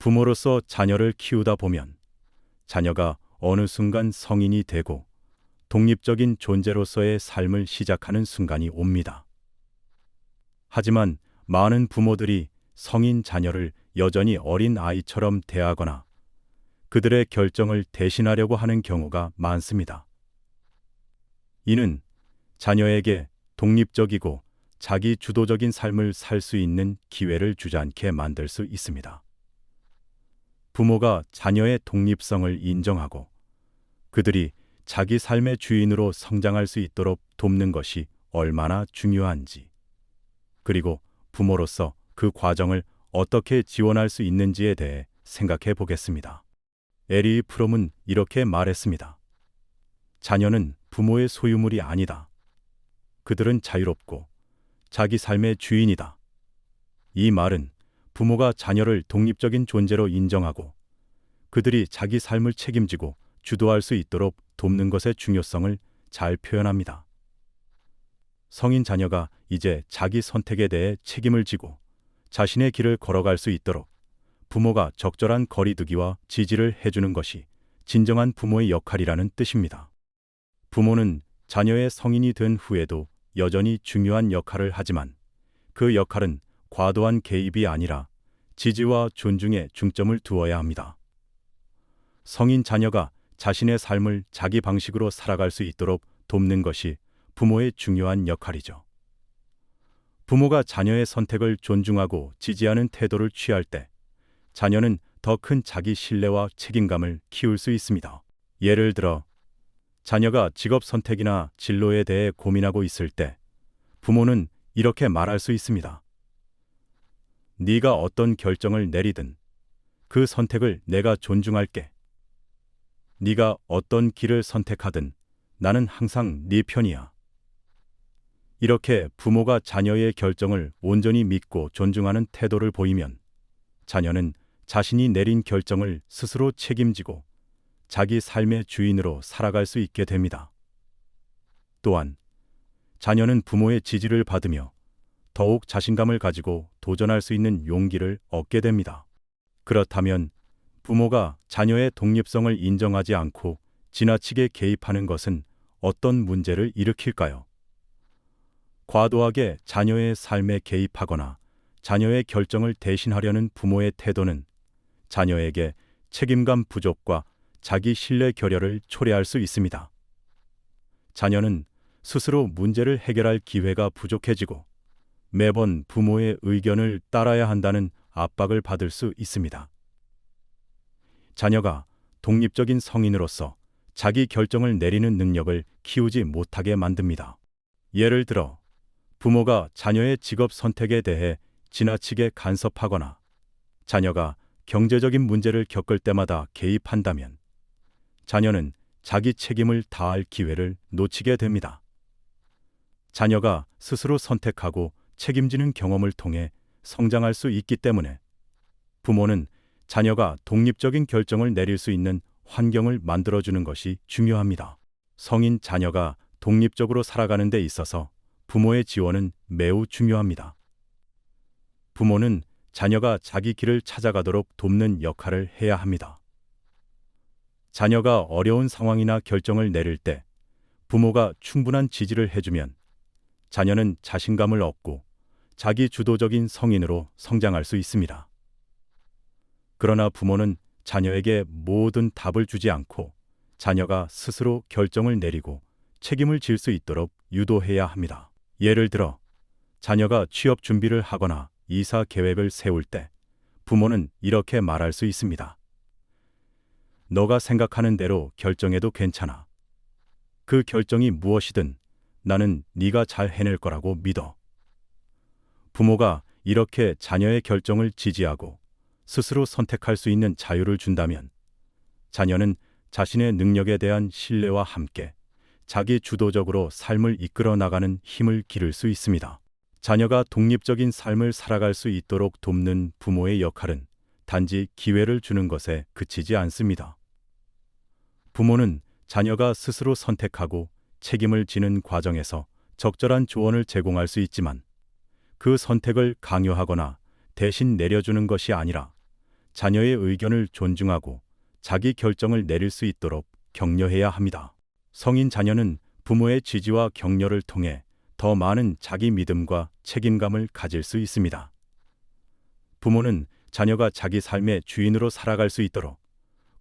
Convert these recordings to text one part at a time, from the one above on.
부모로서 자녀를 키우다 보면 자녀가 어느 순간 성인이 되고 독립적인 존재로서의 삶을 시작하는 순간이 옵니다. 하지만 많은 부모들이 성인 자녀를 여전히 어린 아이처럼 대하거나 그들의 결정을 대신하려고 하는 경우가 많습니다. 이는 자녀에게 독립적이고 자기 주도적인 삶을 살 수 있는 기회를 주지 않게 만들 수 있습니다. 부모가 자녀의 독립성을 인정하고 그들이 자기 삶의 주인으로 성장할 수 있도록 돕는 것이 얼마나 중요한지, 그리고 부모로서 그 과정을 어떻게 지원할 수 있는지에 대해 생각해 보겠습니다. 에리 프롬은 이렇게 말했습니다. 자녀는 부모의 소유물이 아니다. 그들은 자유롭고 자기 삶의 주인이다. 이 말은 부모가 자녀를 독립적인 존재로 인정하고 그들이 자기 삶을 책임지고 주도할 수 있도록 돕는 것의 중요성을 잘 표현합니다. 성인 자녀가 이제 자기 선택에 대해 책임을 지고 자신의 길을 걸어갈 수 있도록 부모가 적절한 거리두기와 지지를 해주는 것이 진정한 부모의 역할이라는 뜻입니다. 부모는 자녀의 성인이 된 후에도 여전히 중요한 역할을 하지만 그 역할은 과도한 개입이 아니라 지지와 존중에 중점을 두어야 합니다. 성인 자녀가 자신의 삶을 자기 방식으로 살아갈 수 있도록 돕는 것이 부모의 중요한 역할이죠. 부모가 자녀의 선택을 존중하고 지지하는 태도를 취할 때 자녀는 더 큰 자기 신뢰와 책임감을 키울 수 있습니다. 예를 들어 자녀가 직업 선택이나 진로에 대해 고민하고 있을 때 부모는 이렇게 말할 수 있습니다. 네가 어떤 결정을 내리든 그 선택을 내가 존중할게. 네가 어떤 길을 선택하든 나는 항상 네 편이야. 이렇게 부모가 자녀의 결정을 온전히 믿고 존중하는 태도를 보이면 자녀는 자신이 내린 결정을 스스로 책임지고 자기 삶의 주인으로 살아갈 수 있게 됩니다. 또한 자녀는 부모의 지지를 받으며 더욱 자신감을 가지고 도전할 수 있는 용기를 얻게 됩니다. 그렇다면 부모가 자녀의 독립성을 인정하지 않고 지나치게 개입하는 것은 어떤 문제를 일으킬까요? 과도하게 자녀의 삶에 개입하거나 자녀의 결정을 대신하려는 부모의 태도는 자녀에게 책임감 부족과 자기 신뢰 결여를 초래할 수 있습니다. 자녀는 스스로 문제를 해결할 기회가 부족해지고 매번 부모의 의견을 따라야 한다는 압박을 받을 수 있습니다. 자녀가 독립적인 성인으로서 자기 결정을 내리는 능력을 키우지 못하게 만듭니다. 예를 들어 부모가 자녀의 직업 선택에 대해 지나치게 간섭하거나 자녀가 경제적인 문제를 겪을 때마다 개입한다면 자녀는 자기 책임을 다할 기회를 놓치게 됩니다. 자녀가 스스로 선택하고 책임지는 경험을 통해 성장할 수 있기 때문에 부모는 자녀가 독립적인 결정을 내릴 수 있는 환경을 만들어주는 것이 중요합니다. 성인 자녀가 독립적으로 살아가는 데 있어서 부모의 지원은 매우 중요합니다. 부모는 자녀가 자기 길을 찾아가도록 돕는 역할을 해야 합니다. 자녀가 어려운 상황이나 결정을 내릴 때 부모가 충분한 지지를 해주면 자녀는 자신감을 얻고 자기 주도적인 성인으로 성장할 수 있습니다. 그러나 부모는 자녀에게 모든 답을 주지 않고 자녀가 스스로 결정을 내리고 책임을 질 수 있도록 유도해야 합니다. 예를 들어 자녀가 취업 준비를 하거나 이사 계획을 세울 때 부모는 이렇게 말할 수 있습니다. 너가 생각하는 대로 결정해도 괜찮아. 그 결정이 무엇이든 나는 네가 잘 해낼 거라고 믿어. 부모가 이렇게 자녀의 결정을 지지하고 스스로 선택할 수 있는 자유를 준다면 자녀는 자신의 능력에 대한 신뢰와 함께 자기 주도적으로 삶을 이끌어 나가는 힘을 기를 수 있습니다. 자녀가 독립적인 삶을 살아갈 수 있도록 돕는 부모의 역할은 단지 기회를 주는 것에 그치지 않습니다. 부모는 자녀가 스스로 선택하고 책임을 지는 과정에서 적절한 조언을 제공할 수 있지만 그 선택을 강요하거나 대신 내려주는 것이 아니라 자녀의 의견을 존중하고 자기 결정을 내릴 수 있도록 격려해야 합니다. 성인 자녀는 부모의 지지와 격려를 통해 더 많은 자기 믿음과 책임감을 가질 수 있습니다. 부모는 자녀가 자기 삶의 주인으로 살아갈 수 있도록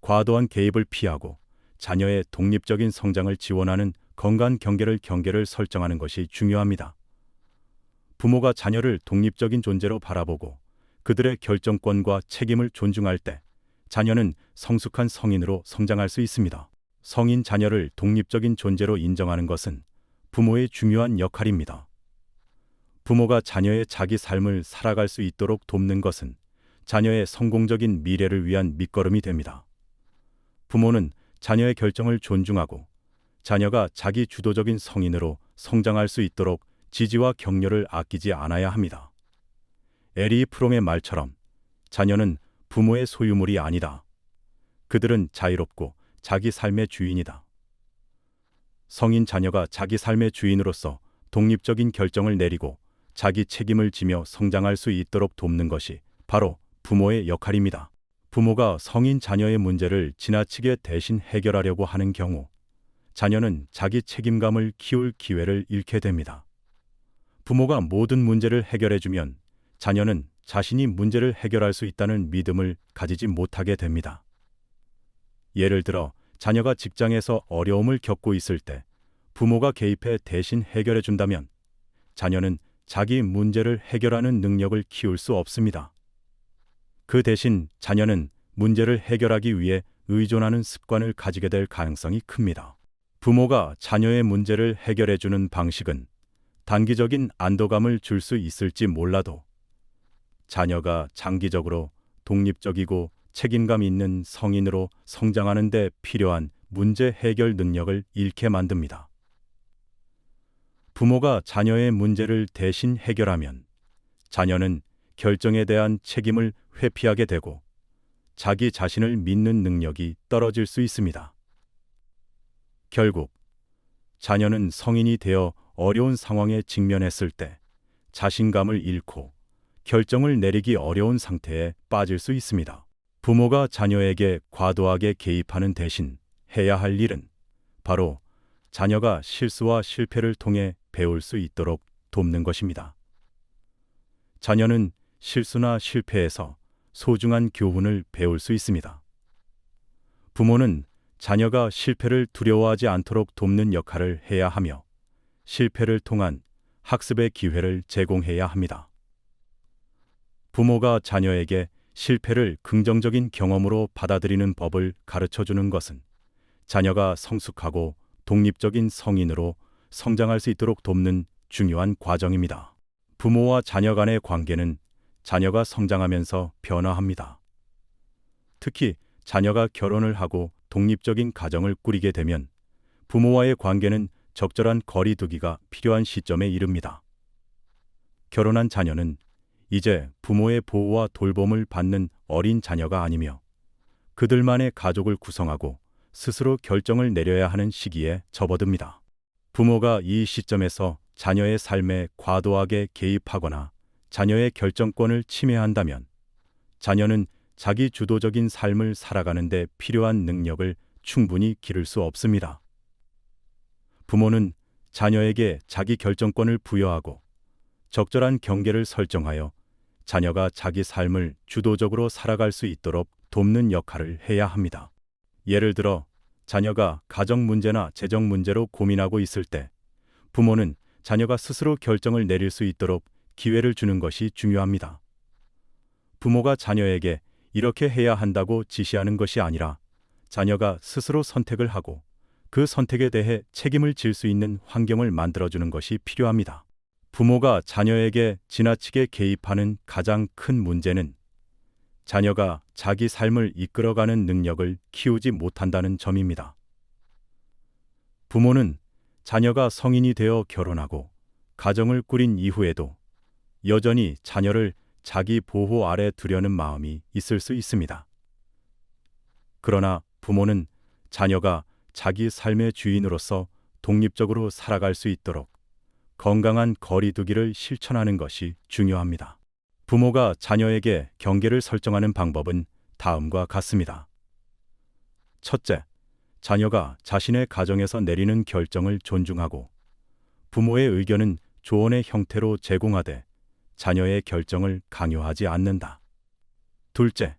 과도한 개입을 피하고 자녀의 독립적인 성장을 지원하는 건강한 경계를 설정하는 것이 중요합니다. 부모가 자녀를 독립적인 존재로 바라보고 그들의 결정권과 책임을 존중할 때 자녀는 성숙한 성인으로 성장할 수 있습니다. 성인 자녀를 독립적인 존재로 인정하는 것은 부모의 중요한 역할입니다. 부모가 자녀의 자기 삶을 살아갈 수 있도록 돕는 것은 자녀의 성공적인 미래를 위한 밑거름이 됩니다. 부모는 자녀의 결정을 존중하고 자녀가 자기 주도적인 성인으로 성장할 수 있도록 지지와 격려를 아끼지 않아야 합니다. 에리 프롬의 말처럼 자녀는 부모의 소유물이 아니다. 그들은 자유롭고 자기 삶의 주인이다. 성인 자녀가 자기 삶의 주인으로서 독립적인 결정을 내리고 자기 책임을 지며 성장할 수 있도록 돕는 것이 바로 부모의 역할입니다. 부모가 성인 자녀의 문제를 지나치게 대신 해결하려고 하는 경우 자녀는 자기 책임감을 키울 기회를 잃게 됩니다. 부모가 모든 문제를 해결해주면 자녀는 자신이 문제를 해결할 수 있다는 믿음을 가지지 못하게 됩니다. 예를 들어 자녀가 직장에서 어려움을 겪고 있을 때 부모가 개입해 대신 해결해 준다면 자녀는 자기 문제를 해결하는 능력을 키울 수 없습니다. 그 대신 자녀는 문제를 해결하기 위해 의존하는 습관을 가지게 될 가능성이 큽니다. 부모가 자녀의 문제를 해결해 주는 방식은 단기적인 안도감을 줄 수 있을지 몰라도 자녀가 장기적으로 독립적이고 책임감 있는 성인으로 성장하는 데 필요한 문제 해결 능력을 잃게 만듭니다. 부모가 자녀의 문제를 대신 해결하면 자녀는 결정에 대한 책임을 회피하게 되고 자기 자신을 믿는 능력이 떨어질 수 있습니다. 결국 자녀는 성인이 되어 어려운 상황에 직면했을 때 자신감을 잃고 결정을 내리기 어려운 상태에 빠질 수 있습니다. 부모가 자녀에게 과도하게 개입하는 대신 해야 할 일은 바로 자녀가 실수와 실패를 통해 배울 수 있도록 돕는 것입니다. 자녀는 실수나 실패에서 소중한 교훈을 배울 수 있습니다. 부모는 자녀가 실패를 두려워하지 않도록 돕는 역할을 해야 하며 실패를 통한 학습의 기회를 제공해야 합니다. 부모가 자녀에게 실패를 긍정적인 경험으로 받아들이는 법을 가르쳐 주는 것은 자녀가 성숙하고 독립적인 성인으로 성장할 수 있도록 돕는 중요한 과정입니다. 부모와 자녀 간의 관계는 자녀가 성장하면서 변화합니다. 특히 자녀가 결혼을 하고 독립적인 가정을 꾸리게 되면 부모와의 관계는 적절한 거리 두기가 필요한 시점에 이릅니다. 결혼한 자녀는 이제 부모의 보호와 돌봄을 받는 어린 자녀가 아니며 그들만의 가족을 구성하고 스스로 결정을 내려야 하는 시기에 접어듭니다. 부모가 이 시점에서 자녀의 삶에 과도하게 개입하거나 자녀의 결정권을 침해한다면 자녀는 자기 주도적인 삶을 살아가는 데 필요한 능력을 충분히 기를 수 없습니다. 부모는 자녀에게 자기 결정권을 부여하고 적절한 경계를 설정하여 자녀가 자기 삶을 주도적으로 살아갈 수 있도록 돕는 역할을 해야 합니다. 예를 들어 자녀가 가정 문제나 재정 문제로 고민하고 있을 때 부모는 자녀가 스스로 결정을 내릴 수 있도록 기회를 주는 것이 중요합니다. 부모가 자녀에게 이렇게 해야 한다고 지시하는 것이 아니라 자녀가 스스로 선택을 하고 그 선택에 대해 책임을 질 수 있는 환경을 만들어주는 것이 필요합니다. 부모가 자녀에게 지나치게 개입하는 가장 큰 문제는 자녀가 자기 삶을 이끌어가는 능력을 키우지 못한다는 점입니다. 부모는 자녀가 성인이 되어 결혼하고 가정을 꾸린 이후에도 여전히 자녀를 자기 보호 아래 두려는 마음이 있을 수 있습니다. 그러나 부모는 자녀가 자기 삶의 주인으로서 독립적으로 살아갈 수 있도록 건강한 거리두기를 실천하는 것이 중요합니다. 부모가 자녀에게 경계를 설정하는 방법은 다음과 같습니다. 첫째, 자녀가 자신의 가정에서 내리는 결정을 존중하고 부모의 의견은 조언의 형태로 제공하되 자녀의 결정을 강요하지 않는다. 둘째,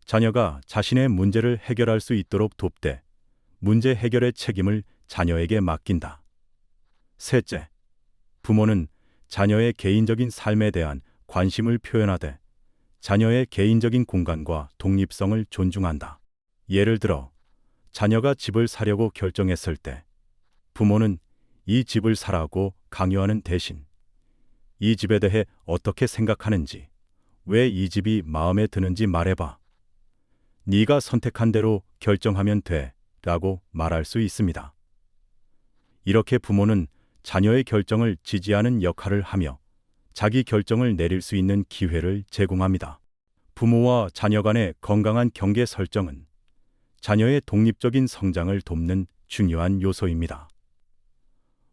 자녀가 자신의 문제를 해결할 수 있도록 돕되 문제 해결의 책임을 자녀에게 맡긴다. 셋째, 부모는 자녀의 개인적인 삶에 대한 관심을 표현하되 자녀의 개인적인 공간과 독립성을 존중한다. 예를 들어, 자녀가 집을 사려고 결정했을 때 부모는 이 집을 사라고 강요하는 대신 이 집에 대해 어떻게 생각하는지, 왜 이 집이 마음에 드는지 말해봐. 네가 선택한 대로 결정하면 돼 라고 말할 수 있습니다. 이렇게 부모는 자녀의 결정을 지지하는 역할을 하며 자기 결정을 내릴 수 있는 기회를 제공합니다. 부모와 자녀 간의 건강한 경계 설정은 자녀의 독립적인 성장을 돕는 중요한 요소입니다.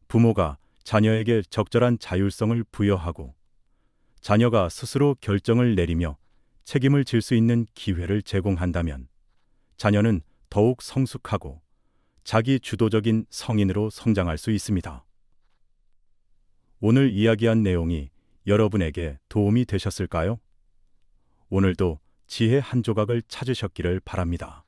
부모가 자녀에게 적절한 자율성을 부여하고 자녀가 스스로 결정을 내리며 책임을 질 수 있는 기회를 제공한다면 자녀는 더욱 성숙하고 자기 주도적인 성인으로 성장할 수 있습니다. 오늘 이야기한 내용이 여러분에게 도움이 되셨을까요? 오늘도 지혜 한 조각을 찾으셨기를 바랍니다.